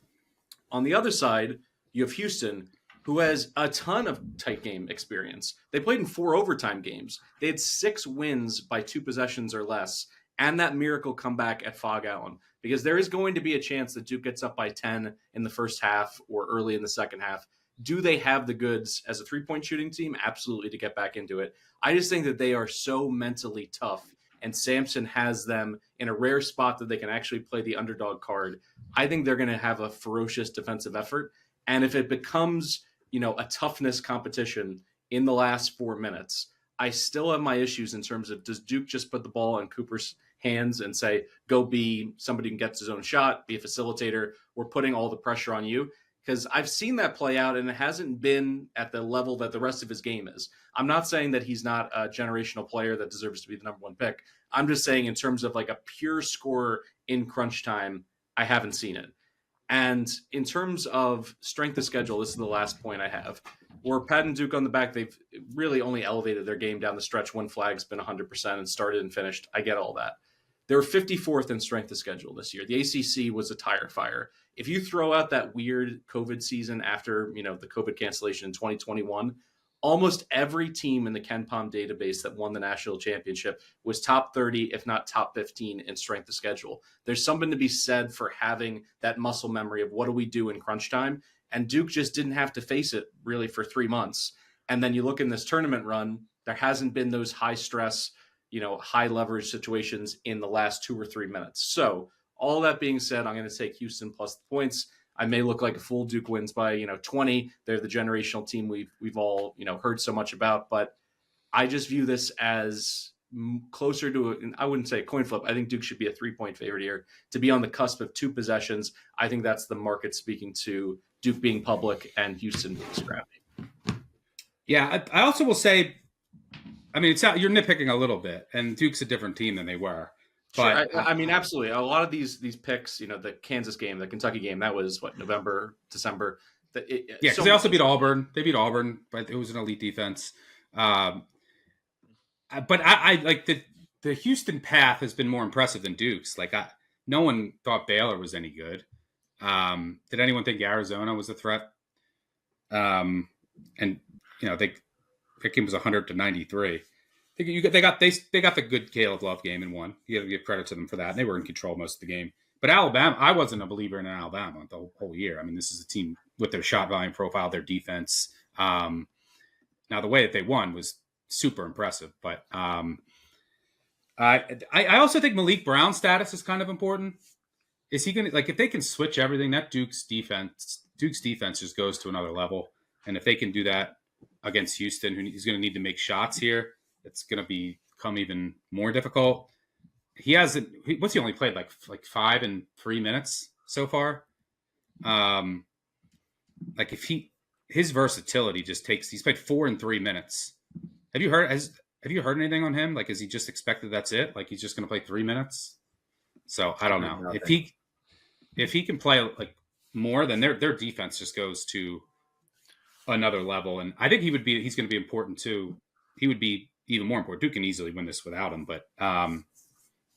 On the other side, you have Houston, who has a ton of tight game experience. They played in 4 overtime games. They had 6 wins by 2 possessions or less, and that miracle comeback at Fog Allen. Because there is going to be a chance that Duke gets up by 10 in the first half or early in the second half. Do they have the goods as a 3-point shooting team? Absolutely, to get back into it. I just think that they are so mentally tough, and Sampson has them in a rare spot that they can actually play the underdog card. I think they're going to have a ferocious defensive effort, and if it becomes, a toughness competition in the last 4 minutes, I still have my issues in terms of, does Duke just put the ball in Cooper's hands and say, go be somebody who gets his own shot, be a facilitator, we're putting all the pressure on you? Because I've seen that play out, and it hasn't been at the level that the rest of his game is. I'm not saying that he's not a generational player that deserves to be the number one pick. I'm just saying in terms of like a pure scorer in crunch time, I haven't seen it. And in terms of strength of schedule, this is the last point I have. We're patting Duke on the back. They've really only elevated their game down the stretch when Flagg's been 100% and started and finished. I get all that. They were 54th in strength of schedule this year. The ACC was a tire fire. If you throw out that weird COVID season after, the COVID cancellation in 2021, almost every team in the KenPom database that won the national championship was top 30, if not top 15 in strength of schedule. There's something to be said for having that muscle memory of what do we do in crunch time? And Duke just didn't have to face it really for 3 months. And then you look in this tournament run, there hasn't been those high stress, high leverage situations in the last 2 or 3 minutes. So all that being said, I'm going to take Houston plus the points. I may look like a fool. Duke wins by, 20. They're the generational team we've all, heard so much about. But I just view this as closer to, I wouldn't say a coin flip. I think Duke should be a 3-point favorite here to be on the cusp of 2 possessions. I think that's the market speaking to Duke being public and Houston being scrappy. Yeah, I also will say, I mean, you're nitpicking a little bit, and Duke's a different team than they were. But sure. I mean, absolutely. A lot of these picks, the Kansas game, the Kentucky game, that was November, December. Because they also beat Auburn. They beat Auburn, but it was an elite defense. But I like the Houston path has been more impressive than Duke's. Like no one thought Baylor was any good. Did anyone think Arizona was a threat? And that game was 100-93. They got the good Caleb Love game and won. You got to give credit to them for that. And they were in control most of the game. But Alabama, I wasn't a believer in Alabama the whole year. I mean, this is a team with their shot volume profile, their defense. Now the way that they won was super impressive. But I also think Malik Brown's status is kind of important. Is he going to, if they can switch everything, that Duke's defense just goes to another level. And if they can do that against Houston, who's going to need to make shots here, it's going to become even more difficult. What's he only played like 5 and 3 minutes so far? His versatility just he's played 4 and 3 minutes. Have you heard anything on him? Is he just expected that's it? He's just going to play 3 minutes? So I don't know. If he can play more, then their defense just goes to another level. And I think he's going to be important too. He would be even more important. Duke can easily win this without him, but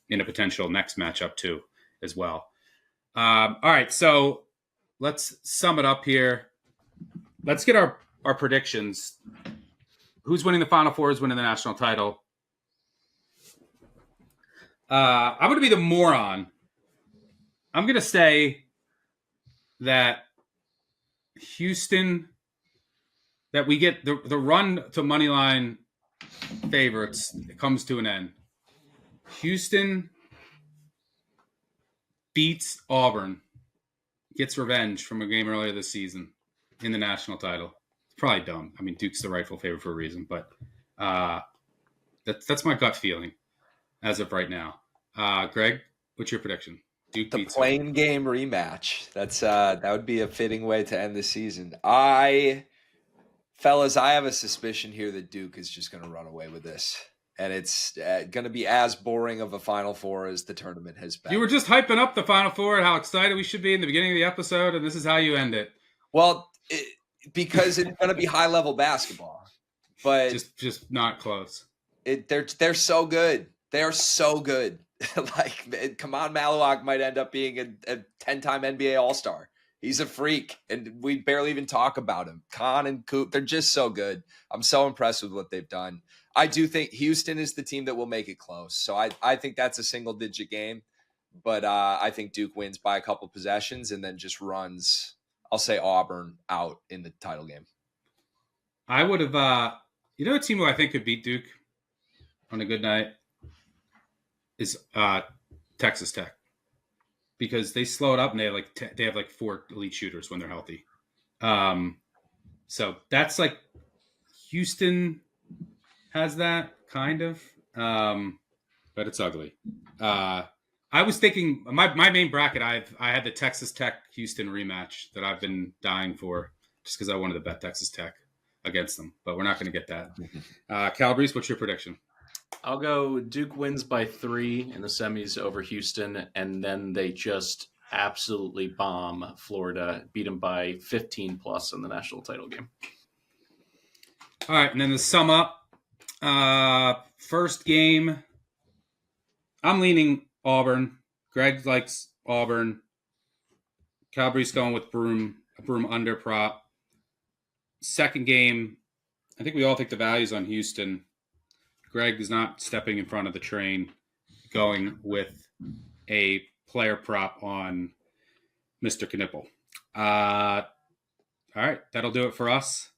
in a potential next matchup too, as well. All right. So let's sum it up here. Let's get our predictions. Who's winning the Final Four? Who's winning the national title? I'm going to be the moron. I'm going to say that Houston, that we get the run to moneyline favorites, it comes to an end. Houston beats Auburn, gets revenge from a game earlier this season in the national title. It's probably dumb. I mean, Duke's the rightful favorite for a reason, but that's my gut feeling as of right now. Greg, what's your prediction? Duke the beats plane Auburn. Game rematch. That would be a fitting way to end the season. Fellas, I have a suspicion here that Duke is just going to run away with this. And it's going to be as boring of a Final Four as the tournament has been. You were just hyping up the Final Four and how excited we should be in the beginning of the episode, and this is how you end it. Well, because it's going to be high-level basketball. But just not close. They're so good. They are so good. Kaman Maluak might end up being a 10-time NBA All-Star. He's a freak, and we barely even talk about him. Khan and Coop, they're just so good. I'm so impressed with what they've done. I do think Houston is the team that will make it close. So I think that's a single-digit game, but I think Duke wins by a couple possessions and then just runs, I'll say, Auburn out in the title game. I would have, a team who I think could beat Duke on a good night is Texas Tech. Because they slow it up and they have 4 elite shooters when they're healthy. So that's Houston has that kind of, but it's ugly. I was thinking my main bracket. I had the Texas Tech Houston rematch that I've been dying for just because I wanted to bet Texas Tech against them, but we're not going to get that. Calabrese, what's your prediction? I'll go Duke wins by 3 in the semis over Houston, and then they just absolutely bomb Florida, beat them by 15 plus in the national title game. All right, and then to sum up, first game, I'm leaning Auburn. Greg likes Auburn. Calabrese going with Broom under prop. Second game, I think we all think the value's on Houston. Greg is not stepping in front of the train, going with a player prop on Mr. Knipple. All right, that'll do it for us.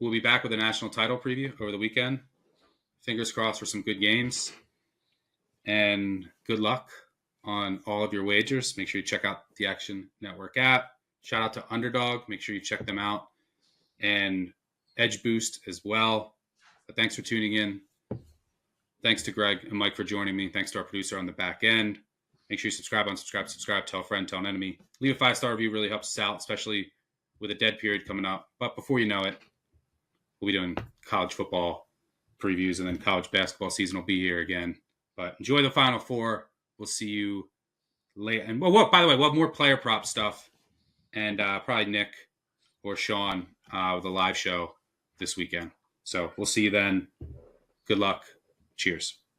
We'll be back with a national title preview over the weekend. Fingers crossed for some good games. And good luck on all of your wagers. Make sure you check out the Action Network app. Shout out to Underdog. Make sure you check them out. And Edgeboost as well. But thanks for tuning in. Thanks to Greg and Mike for joining me. Thanks to our producer on the back end. Make sure you subscribe, unsubscribe, tell a friend, tell an enemy. Leave a 5-star review, really helps us out, especially with a dead period coming up. But before you know it, we'll be doing college football previews, and then college basketball season will be here again. But enjoy the Final Four. We'll see you later. And by the way, we'll have more player prop stuff, and probably Nick or Sean with a live show this weekend. So we'll see you then. Good luck. Cheers.